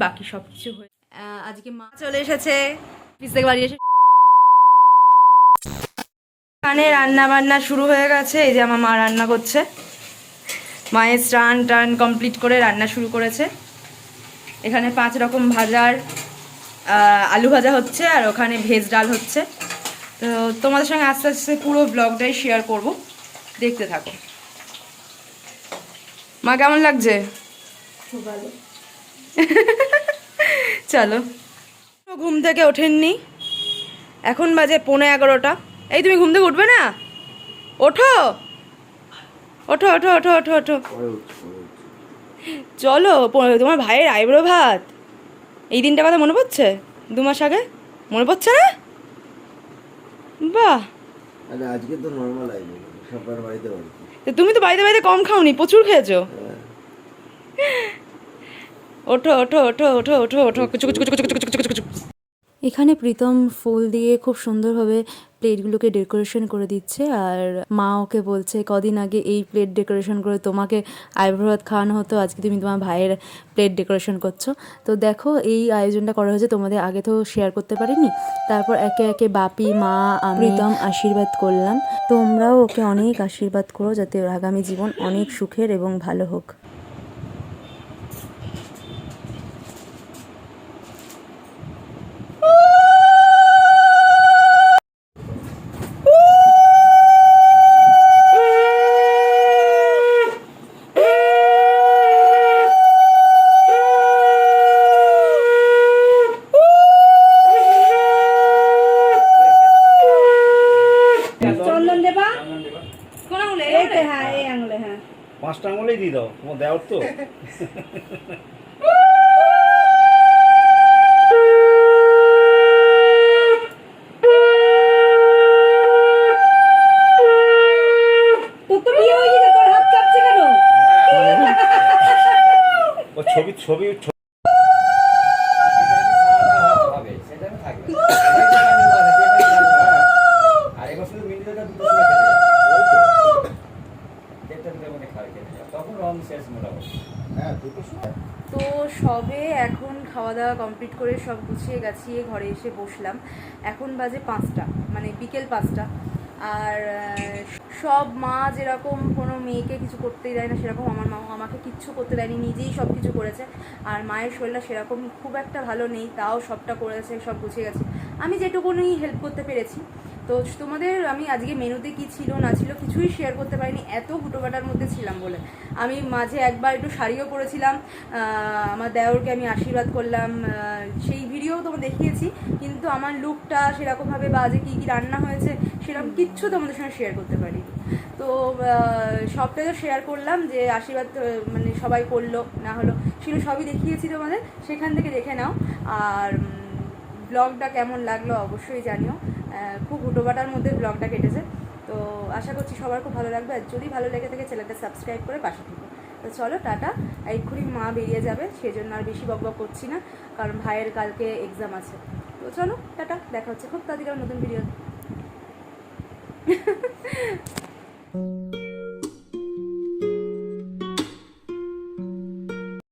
বাকি সব কিছু হয়ে আজকে মা চলে এসেছে অফিস থেকে বাড়ি এসে। এখানে রান্না বান্না শুরু হয়ে গেছে। এই যে আমার মা রান্না করছে। মায়ের স্নান টান কমপ্লিট করে রান্না শুরু করেছে। এখানে 5 রকম ভাজার আলু ভাজা হচ্ছে, আর ওখানে ভেজ ডাল হচ্ছে। তো তোমাদের সঙ্গে আস্তে আস্তে পুরো ব্লগটাই শেয়ার করব, দেখতে থাকো। মা কেমন লাগছে? খুব ভালো। চলো। ঘুম থেকে ওঠেননি, এখন বাজে 11:15। এই তুমি ঘুম থেকে উঠবে না? ওঠো ওঠো ওঠো ওঠো ওঠো ওঠো, চলো। তোমার ভাইয়ের আইব্রো ভাত, এই দিনটা কথা মনে পড়ছে? 2 মাস আগে মনে পড়ছে না? বাহ, আজকে তো নরমাল আইনি, সবার বাড়িতে বাড়িতে। তুমি তো বাড়িতে বাড়িতে কম খাওনি, প্রচুর খেয়েছো। ওঠো ওঠো ওঠো ওঠো ওঠো ওঠো, কুচু কুচু কুচু কুচু কুচু কুচু কুচু কুচু। এখানে প্রীতম ফুল দিয়ে খুব সুন্দরভাবে প্লেটগুলোকে ডেকোরেশন করে দিচ্ছে, আর মা ওকে বলছে কদিন আগে এই প্লেট ডেকোরেশন করে তোমাকে আইব্রো ভাত খাওয়ানো হতো, আজকে তুমি তোমার ভাইয়ের প্লেট ডেকোরেশন করছো। তো দেখো এই আয়োজনটা করা হয়েছে, তোমাদের আগে তো শেয়ার করতে পারিনি। তারপর একে একে বাপি, মা, প্রীতম আশীর্বাদ করলাম। তোমরাও ওকে অনেক আশীর্বাদ করো যাতে ওর আগামী জীবন অনেক সুখের এবং ভালো হোক। চন্দন দেবা কোন আঙুলে? হ্যাঁ, এই আঙুলে। হ্যাঁ, 5টা আঙুলেই দিয়ে দাও, তোমার দেওয়ার তো। তোর তো বিয়ে হয়ে গেছে, তোর হাত কাঁপছে কেন? ও ছবি ছবি তো সবে এখন খাওয়া দাওয়া কমপ্লিট করে সব গুছিয়ে গাছিয়ে ঘরে এসে বসলাম। এখন বাজে 5টা, মানে বিকেল 5টা। আর সব মা যেরকম কোনো মেয়েকে কিছু করতেই দেয় না, সেরকম আমার মা আমাকে কিচ্ছু করতে দেয়নি, নিজেই সব কিছু করেছে। আর মায়ের শরীরটা সেরকম খুব একটা ভালো নেই, তাও সবটা করেছে, সব গুছিয়ে গেছে। আমি যেটুকুনি হেল্প করতে পেরেছি। তো তোমাদের আমি আজকে মেনুতে কি ছিল না ছিল কিছুই শেয়ার করতে পারিনি, এত হুটোপাটার মধ্যে ছিলাম বলে। আমি মাঝে একবার একটু শাড়িও পরেছিলাম, আমার দেওরকে আমি আশীর্বাদ করলাম, সেই ভিডিও তোমার দেখিয়েছি। কিন্তু আমার লুকটা সেরকমভাবে বা যে কী কী রান্না হয়েছে সেরকম কিচ্ছু তোমাদের সঙ্গে শেয়ার করতে পারিনি। তো সবটাই তো শেয়ার করলাম, যে আশীর্বাদ মানে সবাই করলো না হলো সেগুলো সবই দেখিয়েছি তোমাদের, সেখান থেকে দেখে নাও। আর ব্লগটা কেমন লাগলো অবশ্যই জানিও। খুব হুটোপাটার মধ্যে ব্লগটা কেটেছে। তো আশা করছি সবার খুব ভালো লাগবে, আর যদি ভালো লেগে থাকে চ্যানেলটা সাবস্ক্রাইব করে পাশে থেকো। তো চলো টাটা। এক্ষুনি মা বেরিয়ে যাবে, সেজন্য আর বেশি বকবক করছি না, কারণ ভাইয়ের কালকে এক্সাম আছে। তো চলো টাটা, দেখা হচ্ছে খুব তাড়াতাড়ি নতুন ভিডিও।